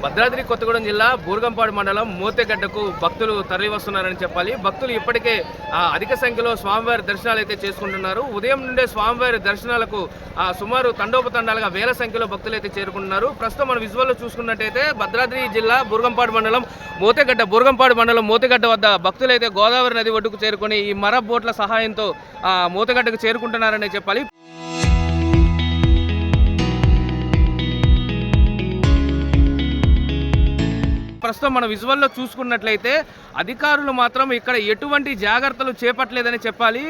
భద్రాద్రి కొత్తగూడెం జిల్లా బూర్గంపాడు మండలం మోతెగడ్డకు భక్తులు తరలి వస్తున్నారని చెప్పాలి. భక్తులు ఇప్పటికే అధిక సంఖ్యలో స్వామివారి దర్శనాలు అయితే చేసుకుంటున్నారు. ఉదయం నుండే స్వామివారి దర్శనాలకు సుమారు తండోపతండాలుగా వేల సంఖ్యలో భక్తులు అయితే చేరుకుంటున్నారు. ప్రస్తుతం మనం విజువల్లో చూసుకున్నట్టయితే భద్రాద్రి జిల్లా బూర్గంపాడు మండలం బూర్గంపాడు మండలం మోతెగడ్డ వద్ద భక్తులైతే గోదావరి నది ఒడ్డుకు చేరుకొని ఈ మర బోట్ల సహాయంతో మోతెగడ్డకు చేరుకుంటున్నారని చెప్పాలి. ప్రస్తుతం మన విజువల్లో చూసుకున్నట్లయితే అధికారులు మాత్రం ఇక్కడ ఎటువంటి జాగ్రత్తలు చేపట్టలేదని చెప్పాలి.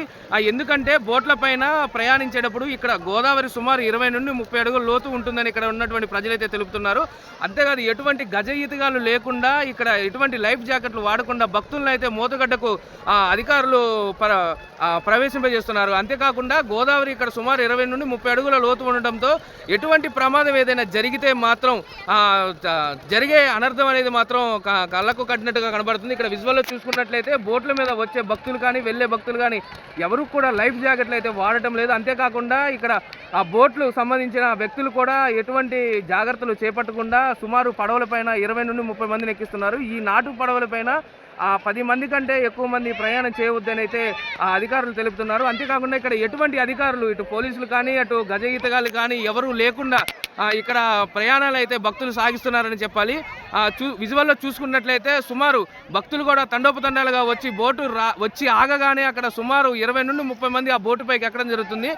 ఎందుకంటే బోట్ల పైన ప్రయాణించేటప్పుడు ఇక్కడ గోదావరి సుమారు 20 నుండి 30 అడుగుల లోతు ఉంటుందని ఇక్కడ ఉన్నటువంటి ప్రజలైతే తెలుపుతున్నారు. అంతేకాదు ఎటువంటి గజ ఈతగాళ్ళు లేకుండా ఇక్కడ ఎటువంటి లైఫ్ జాకెట్లు వాడకుండా భక్తులను అయితే మోతగడ్డకు అధికారులు ప్రవేశింపజేస్తున్నారు. అంతేకాకుండా గోదావరి ఇక్కడ సుమారు 20 నుండి 30 అడుగుల లోతు ఉండడంతో ఎటువంటి ప్రమాదం ఏదైనా జరిగితే మాత్రం జరిగే అనర్థం అనేది మాత్రం కళ్ళకు కట్టినట్టుగా కనబడుతుంది. ఇక్కడ విజువల్లో చూసుకున్నట్లయితే బోట్ల మీద వచ్చే భక్తులు కానీ వెళ్ళే భక్తులు కానీ ఎవరు కూడా లైఫ్ జాకెట్లు అయితే వాడటం లేదు. అంతేకాకుండా ఇక్కడ ఆ బోట్లు సంబంధించిన వ్యక్తులు కూడా ఎటువంటి జాగ్రత్తలు చేపట్టకుండా సుమారు పడవలపైన 20 నుండి 30 మందిని ఎక్కిస్తున్నారు. ఈ నాటు పడవలపైన 10 మంది కంటే ఎక్కువ మంది ప్రయాణం చేయవద్దని అయితే అధికారులు తెలుపుతున్నారు. అంతేకాకుండా ఇక్కడ ఎటువంటి అధికారులు ఇటు పోలీసులు కానీ అటు గజ ఈతగాళ్ళు కానీ ఎవరూ లేకుండా ఇక్కడ ప్రయాణాలు అయితే భక్తులు సాగిస్తున్నారని చెప్పాలి. విజువల్లో చూసుకున్నట్లయితే సుమారు భక్తులు కూడా తండోపతండాలుగా వచ్చి బోటు వచ్చి ఆగగానే అక్కడ సుమారు 20 నుండి 30 మంది ఆ బోటు పైకి ఎక్కడం జరుగుతుంది.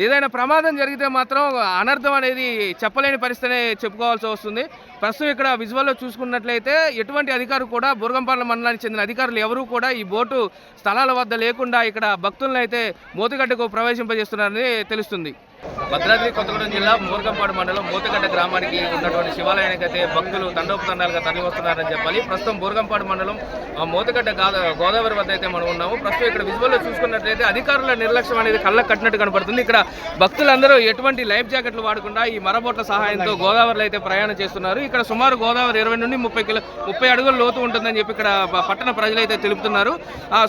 ఏదైనా ప్రమాదం జరిగితే మాత్రం అనర్థం అనేది చెప్పలేని పరిస్థితినే చెప్పుకోవాల్సి వస్తుంది. ప్రస్తుతం ఇక్కడ విజువల్లో చూసుకున్నట్లయితే ఎటువంటి అధికారులు కూడా బూర్గంపాడు మండలానికి చెందిన అధికారులు ఎవరూ కూడా ఈ బోటు స్థలాల వద్ద లేకుండా ఇక్కడ భక్తులను అయితే మోతగడ్డకు ప్రవేశింపజేస్తున్నారని తెలుస్తుంది. భద్రాద్రి కొత్తగూడెం జిల్లా బూర్గంపాడు మండలం మోతగడ్డ గ్రామానికి ఉన్నటువంటి శివాలయానికి అయితే భక్తులు తండోపతండాలుగా తరలి వస్తున్నారని చెప్పాలి. ప్రస్తుతం బూర్గంపాడు మండలం మోతగడ్డ గోదావరి వద్ద అయితే మనం ఉన్నాము. ప్రస్తుతం ఇక్కడ విజువల్లో చూసుకున్నట్లయితే అధికారుల నిర్లక్ష్యం అనేది కళ్ళకు కట్టినట్టు కనబడుతుంది. ఇక్కడ భక్తులందరూ ఎటువంటి లైఫ్ జాకెట్లు వాడకుండా ఈ మరబోట్ల సహాయంతో గోదావరిలో అయితే ప్రయాణం చేస్తున్నారు. ఇక్కడ సుమారు గోదావరి 20 నుండి 30 అడుగుల లోతు ఉంటుందని చెప్పి ఇక్కడ పట్టణ ప్రజలైతే తెలుపుతున్నారు.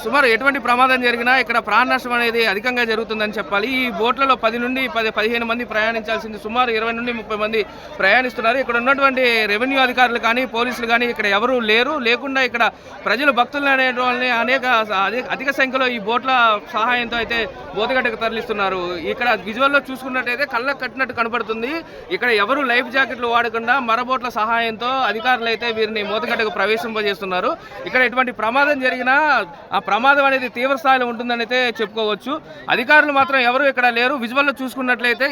సుమారు ఎటువంటి ప్రమాదం జరిగినా ఇక్కడ ప్రాణ నష్టం అనేది అధికంగా జరుగుతుందని చెప్పాలి. ఈ బోట్లలో 10 నుండి 15 మంది ప్రయాణించాల్సింది సుమారు 20 నుండి 30 మంది ప్రయాణిస్తున్నారు. ఇక్కడ ఉన్నటువంటి రెవెన్యూ అధికారులు కానీ పోలీసులు కానీ ఇక్కడ ఎవరూ లేకుండా ఇక్కడ ప్రజలు భక్తులు అనేటువంటి అధిక సంఖ్యలో ఈ బోట్ల సహాయంతో అయితే మోతగడ్డకు తరలిస్తున్నారు. ఇక్కడ విజువల్లో చూసుకున్నట్టయితే కళ్ళకు కట్టినట్టు కనబడుతుంది. ఇక్కడ ఎవరు లైఫ్ జాకెట్లు వాడకుండా మరబోట్ల సహాయంతో అధికారులు అయితే వీరిని మోతగడ్డకు ప్రవేశింపజేస్తున్నారు. ఇక్కడ ఎటువంటి ప్రమాదం జరిగినా ఆ ప్రమాదం అనేది తీవ్ర స్థాయిలో ఉంటుందని అయితే చెప్పుకోవచ్చు. అధికారులు మాత్రం ఎవరు ఇక్కడ లేరు. విజువల్లో చూసుకున్నట్లయితే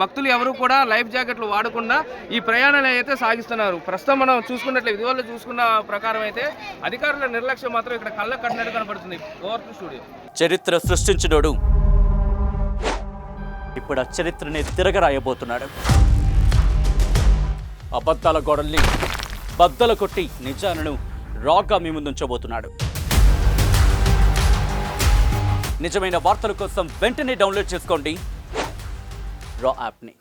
భక్తులు ఎవరు కూడా లైఫ్ జాకెట్లు వాడకుండా ఈ ప్రయాణాలు అయితే సాగిస్తున్నారు. ప్రస్తుతం మనం చూసుకున్నట్లయితే విజువల్లో చూసుకున్న ప్రకారం అయితే అధికారుల నిర్లక్ష్యం మాత్రం ఇక్కడ కళ్ళకు కట్టినట్టు కనబడుతుంది. Over to studio. చరిత్ర సృష్టించినోడు ఇప్పుడు ఆ చరిత్రని తిరగరాయబోతున్నాడు. అబద్ధాల గోడల్ని బద్దలు కొట్టి నిజాలను రాగా మీ ముందుంచబోతున్నాడు. నిజమైన వార్తల కోసం వెంటనే డౌన్లోడ్ చేసుకోండి రా యాప్ని.